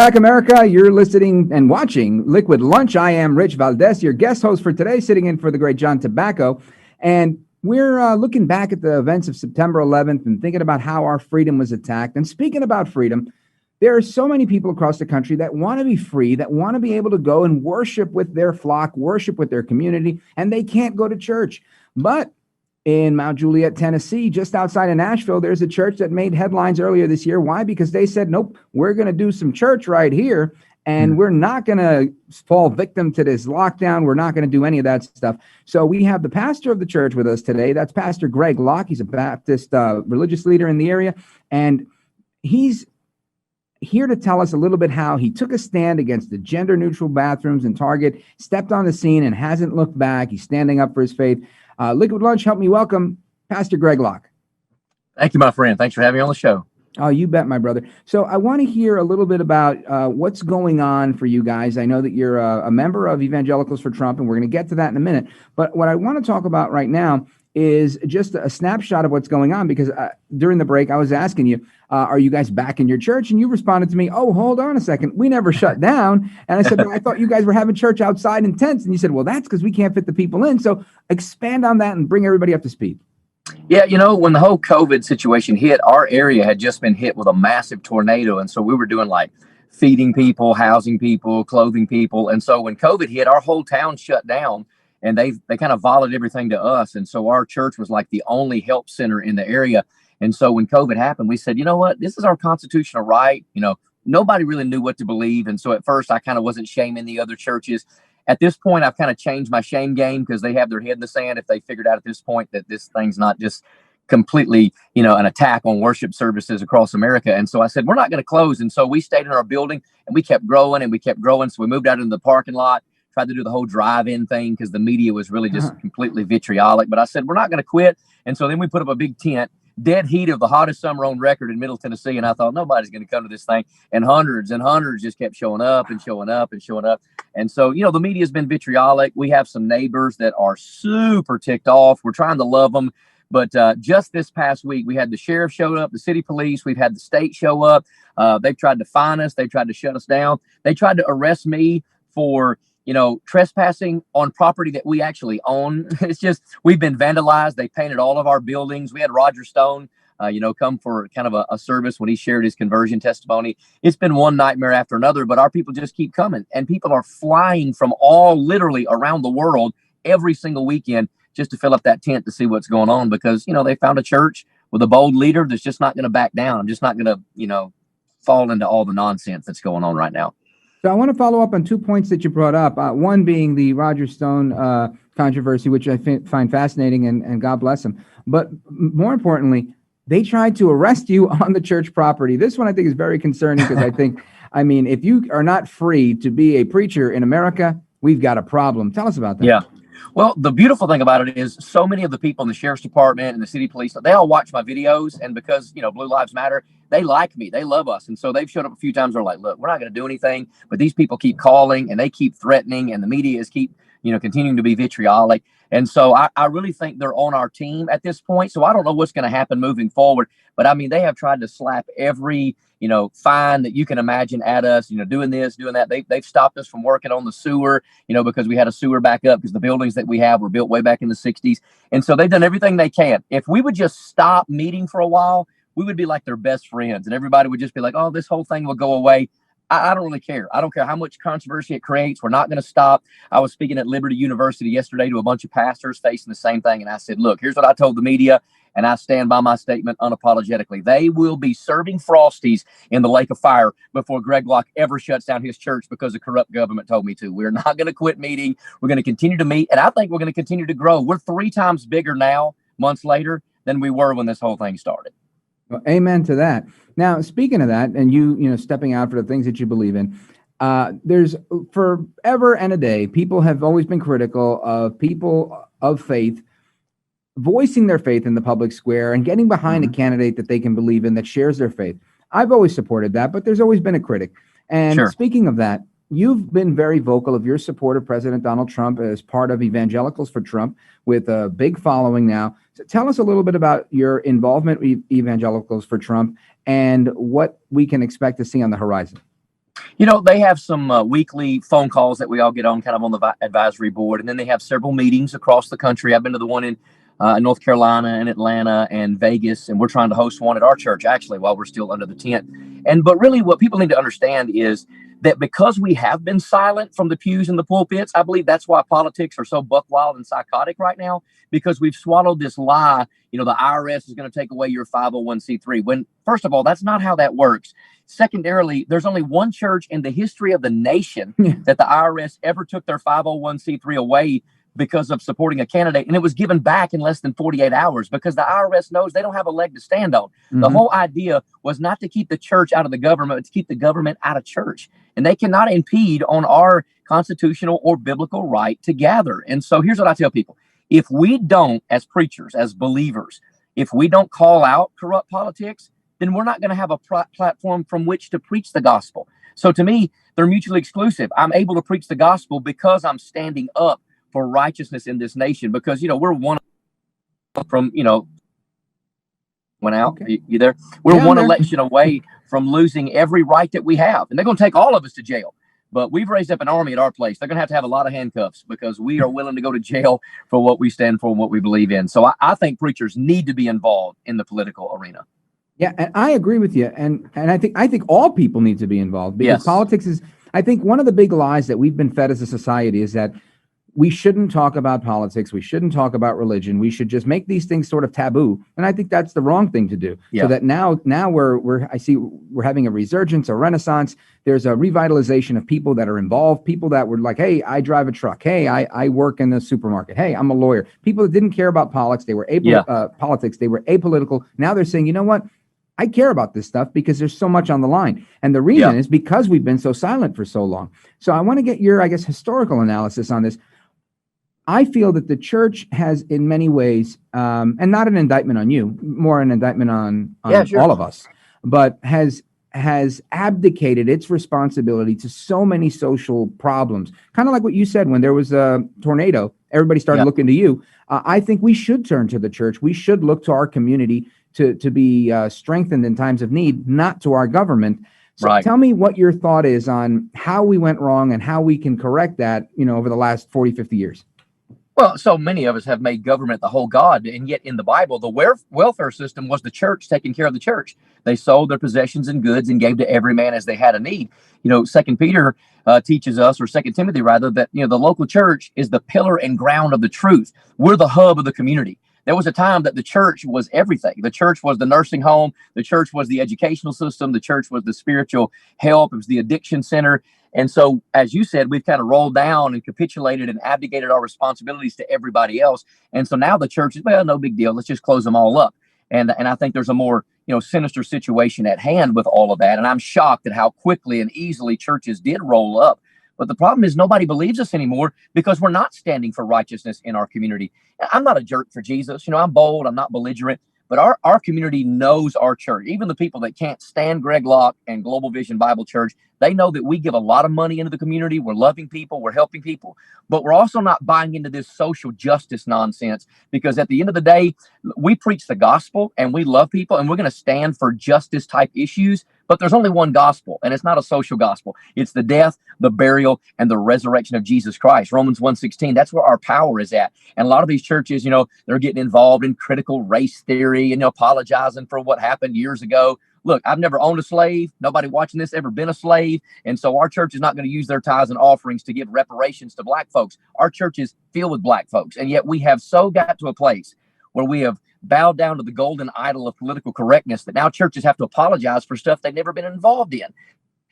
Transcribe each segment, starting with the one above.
Back, America. You're listening and watching Liquid Lunch. I am Rich Valdez, your guest host for today, sitting in for the great John Tobacco. And we're looking back at the events of September 11th and thinking about how our freedom was attacked. And speaking about freedom, there are so many people across the country that want to be free, that want to be able to go and worship with their flock, worship with their community, and they can't go to church. But in Mt Juliet, Tennessee, just outside of Nashville, there's a church that made headlines earlier this year. Why? Because they said, nope, we're going to do some church right here, and we're not going to fall victim to this lockdown. We're not going to do any of that stuff. So we have the pastor of the church with us today. That's Pastor Greg Locke. He's a Baptist religious leader in the area, and he's here to tell us a little bit how he took a stand against the gender-neutral bathrooms in Target, stepped on the scene, and hasn't looked back. He's standing up for his faith. Liquid Lunch, help me welcome Pastor Greg Locke. Thank you, my friend. Thanks for having me on the show. Oh, you bet, my brother. So I want to hear a little bit about what's going on for you guys. I know that you're a member of Evangelicals for Trump, and we're going to get to that in a minute. But what I want to talk about right now is just a snapshot of what's going on, because during the break, I was asking you, are you guys back in your church? And you responded to me, oh, hold on a second. We never shut down. And I said, well, I thought you guys were having church outside in tents. And you said, well, that's because we can't fit the people in. So expand on that and bring everybody up to speed. Yeah, you know, when the whole COVID situation hit, our area had just been hit with a massive tornado. And so we were doing like feeding people, housing people, clothing people. And so when COVID hit, our whole town shut down. And they kind of volleyed everything to us. And so our church was like the only help center in the area. And so when COVID happened, we said, you know what, this is our constitutional right. You know, nobody really knew what to believe. And so at first I kind of wasn't shaming the other churches. At this point, I've kind of changed my shame game, because they have their head in the sand if they figured out at this point that this thing's not just completely, you know, an attack on worship services across America. And so I said, we're not going to close. And so we stayed in our building and we kept growing and we kept growing. So we moved out into the parking lot, tried to do the whole drive-in thing because the media was really just completely vitriolic. But I said, we're not going to quit. And so then we put up a big tent, dead heat of the hottest summer on record in Middle Tennessee. And I thought, nobody's going to come to this thing. And hundreds just kept showing up and showing up and showing up. And so, you know, the media has been vitriolic. We have some neighbors that are super ticked off. We're trying to love them. But just this past week, we had the sheriff showed up, the city police. We've had the state show up. They've tried to fine us. They tried to shut us down. They tried to arrest me for, you know, trespassing on property that we actually own. It's just, we've been vandalized. They painted all of our buildings. We had Roger Stone, come for kind of a service when he shared his conversion testimony. It's been one nightmare after another, but our people just keep coming, and people are flying from literally around the world every single weekend just to fill up that tent to see what's going on, because, you know, they found a church with a bold leader that's just not going to back down. I'm just not going to, you know, fall into all the nonsense that's going on right now. So I want to follow up on 2 points that you brought up. One being the Roger Stone controversy, which I find fascinating, and God bless him. But more importantly, they tried to arrest you on the church property. This one I think is very concerning, because I mean, if you are not free to be a preacher in America, we've got a problem. Tell us about that. Yeah. Well, the beautiful thing about it is so many of the people in the sheriff's department and the city police, they all watch my videos. And because, you know, Blue Lives Matter, they like me. They love us. And so they've showed up a few times. They're like, look, we're not going to do anything. But these people keep calling and they keep threatening, and the media is continuing to be vitriolic. And so I really think they're on our team at this point. So I don't know what's going to happen moving forward. But I mean, they have tried to slap every, you know, fine that you can imagine at us, you know, doing this, doing that. They've stopped us from working on the sewer, you know, because we had a sewer back up, because the buildings that we have were built way back in the 60s. And so they've done everything they can. If we would just stop meeting for a while, we would be like their best friends, and everybody would just be like, oh, this whole thing will go away. I don't really care. I don't care how much controversy it creates. We're not going to stop. I was speaking at Liberty University yesterday to a bunch of pastors facing the same thing. And I said, look, here's what I told the media, and I stand by my statement unapologetically. They will be serving Frosties in the lake of fire before Greg Locke ever shuts down his church because the corrupt government told me to. We're not going to quit meeting. We're going to continue to meet. And I think we're going to continue to grow. We're 3 times bigger now, months later, than we were when this whole thing started. Well, amen to that. Now, speaking of that, and you know, stepping out for the things that you believe in, there's forever and a day, people have always been critical of people of faith voicing their faith in the public square and getting behind a candidate that they can believe in, that shares their faith. I've always supported that, but there's always been a critic. And speaking of that, you've been very vocal of your support of President Donald Trump as part of Evangelicals for Trump, with a big following now. So tell us a little bit about your involvement with Evangelicals for Trump and what we can expect to see on the horizon. They have some weekly phone calls that we all get on, kind of on the advisory board, and then they have several meetings across the country. I've been to the one in North Carolina and Atlanta and Vegas, and we're trying to host one at our church actually while we're still under the tent. But really, what people need to understand is that because we have been silent from the pews and the pulpits, I believe that's why politics are so buck wild and psychotic right now, because we've swallowed this lie, the IRS is going to take away your 501c3. When, first of all, that's not how that works. Secondarily, there's only one church in the history of the nation that the IRS ever took their 501c3 away because of supporting a candidate, and it was given back in less than 48 hours because the IRS knows they don't have a leg to stand on. The whole idea was not to keep the church out of the government, but to keep the government out of church. And they cannot impede on our constitutional or biblical right to gather. And so here's what I tell people. If we don't, as preachers, as believers, if we don't call out corrupt politics, then we're not going to have a platform from which to preach the gospel. So to me, they're mutually exclusive. I'm able to preach the gospel because I'm standing up for righteousness in this nation, because, we're one from, went out. Okay. You there? We're one election away from losing every right that we have. And they're going to take all of us to jail. But we've raised up an army at our place. They're going to have a lot of handcuffs because we are willing to go to jail for what we stand for and what we believe in. So I think preachers need to be involved in the political arena. Yeah, and I agree with you. And I think all people need to be involved, because politics is, I think, one of the big lies that we've been fed as a society is that we shouldn't talk about politics. We shouldn't talk about religion. We should just make these things sort of taboo. And I think that's the wrong thing to do. So that now I see we're having a resurgence, a renaissance. There's a revitalization of people that are involved, people that were like, hey, I drive a truck. Hey, I work in the supermarket. Hey, I'm a lawyer. People that didn't care about politics. They were politics. They were apolitical. Now they're saying, you know what? I care about this stuff because there's so much on the line. And the reason is because we've been so silent for so long. So I want to get your, historical analysis on this. I feel that the church has, in many ways, and not an indictment on you, more an indictment on all of us, but has abdicated its responsibility to so many social problems. Kind of like what you said, when there was a tornado, everybody started looking to you. I think we should turn to the church. We should look to our community to be strengthened in times of need, not to our government. So tell me what your thought is on how we went wrong and how we can correct that, over the last 40, 50 years. Well, so many of us have made government the whole God, and yet in the Bible, the welfare system was the church taking care of the church. They sold their possessions and goods and gave to every man as they had a need. Second Peter teaches us, or Second Timothy rather, that the local church is the pillar and ground of the truth. We're the hub of the community. There was a time that the church was everything. The church was the nursing home. The church was the educational system. The church was the spiritual help. It was the addiction center. And so, as you said, we've kind of rolled down and capitulated and abdicated our responsibilities to everybody else. And so now the church is, well, no big deal. Let's just close them all up. And I think there's a more, sinister situation at hand with all of that. And I'm shocked at how quickly and easily churches did roll up. But the problem is nobody believes us anymore because we're not standing for righteousness in our community. I'm not a jerk for Jesus. I'm bold. I'm not belligerent. But our community knows our church. Even the people that can't stand Greg Locke and Global Vision Bible Church, they know that we give a lot of money into the community. We're loving people. We're helping people. But we're also not buying into this social justice nonsense, because at the end of the day, we preach the gospel and we love people and we're going to stand for justice type issues. But there's only one gospel, and it's not a social gospel. It's the death, the burial, and the resurrection of Jesus Christ. Romans 1:16, that's where our power is at. And a lot of these churches, they're getting involved in critical race theory and apologizing for what happened years ago. Look, I've never owned a slave. Nobody watching this ever been a slave. And so our church is not going to use their tithes and offerings to give reparations to black folks. Our church is filled with black folks. And yet we have so got to a place where we have bowed down to the golden idol of political correctness that now churches have to apologize for stuff they've never been involved in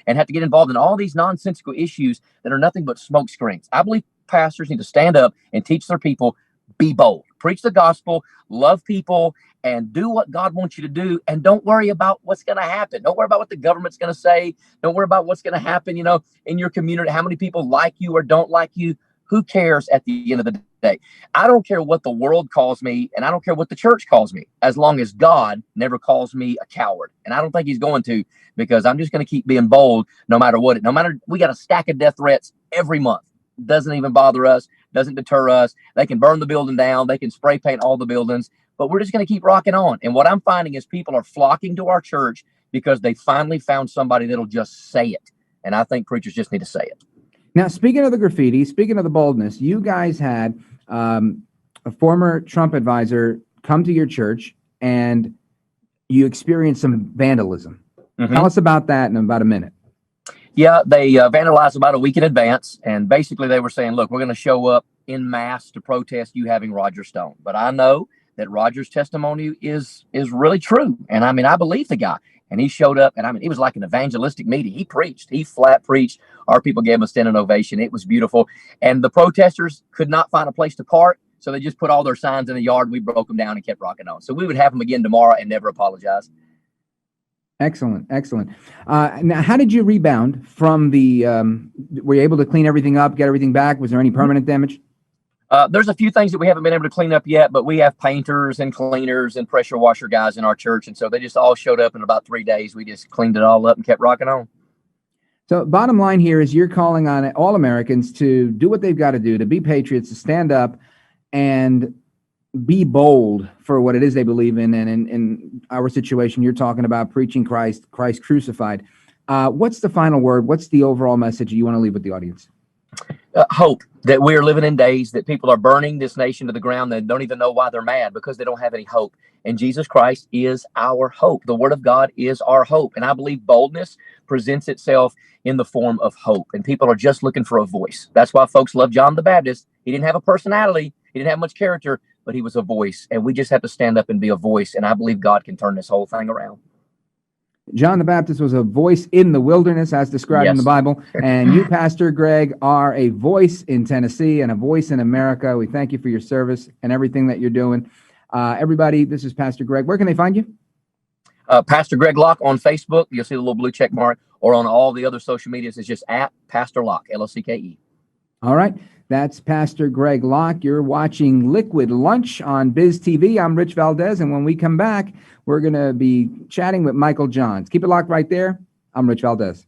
and have to get involved in all these nonsensical issues that are nothing but smoke screens. I believe pastors need to stand up and teach their people, be bold, preach the gospel, love people, and do what God wants you to do. And don't worry about what's going to happen. Don't worry about what the government's going to say. Don't worry about what's going to happen, in your community, how many people like you or don't like you. Who cares at the end of the day? I don't care what the world calls me, and I don't care what the church calls me, as long as God never calls me a coward. And I don't think he's going to, because I'm just going to keep being bold no matter what. We got a stack of death threats every month. Doesn't even bother us, doesn't deter us. They can burn the building down. They can spray paint all the buildings, but we're just going to keep rocking on. And what I'm finding is people are flocking to our church because they finally found somebody that'll just say it. And I think preachers just need to say it. Now, speaking of the graffiti, speaking of the boldness, you guys had a former Trump advisor come to your church and you experienced some vandalism. Tell us about that in about a minute. Yeah, they vandalized about a week in advance. And basically they were saying, look, we're going to show up in mass to protest you having Roger Stone. But I know that Roger's testimony is really true. And I mean, I believe the guy. And he showed up, and I mean, it was like an evangelistic meeting. He preached. He flat preached. Our people gave him a standing ovation. It was beautiful. And the protesters could not find a place to park, so they just put all their signs in the yard. We broke them down and kept rocking on. So we would have them again tomorrow and never apologize. Excellent, excellent. Now, how did you rebound from the? Were you able to clean everything up, get everything back? Was there any permanent damage? There's a few things that we haven't been able to clean up yet, but we have painters and cleaners and pressure washer guys in our church. And so they just all showed up in about 3 days. We just cleaned it all up and kept rocking on. So bottom line here is you're calling on all Americans to do what they've got to do, to be patriots, to stand up and be bold for what it is they believe in. And in our situation, you're talking about preaching Christ crucified. What's the final word? What's the overall message you want to leave with the audience? Hope that we're living in days that people are burning this nation to the ground. They don't even know why they're mad, because they don't have any hope. And Jesus Christ is our hope. The word of God is our hope. And I believe boldness presents itself in the form of hope. And people are just looking for a voice. That's why folks love John the Baptist. He didn't have a personality. He didn't have much character, but he was a voice. And we just have to stand up and be a voice. And I believe God can turn this whole thing around. John the Baptist was a voice in the wilderness, as described in the Bible. And you, Pastor Greg, are a voice in Tennessee and a voice in America. We thank you for your service and everything that you're doing. Everybody, this is Pastor Greg. Where can they find you? Pastor Greg Locke on Facebook. You'll see the little blue check mark, or on all the other social medias. It's just at Pastor Locke, Locke. All right. That's Pastor Greg Locke. You're watching Liquid Lunch on Biz TV. I'm Rich Valdez, and when we come back, we're going to be chatting with Michael Johns. Keep it locked right there. I'm Rich Valdez.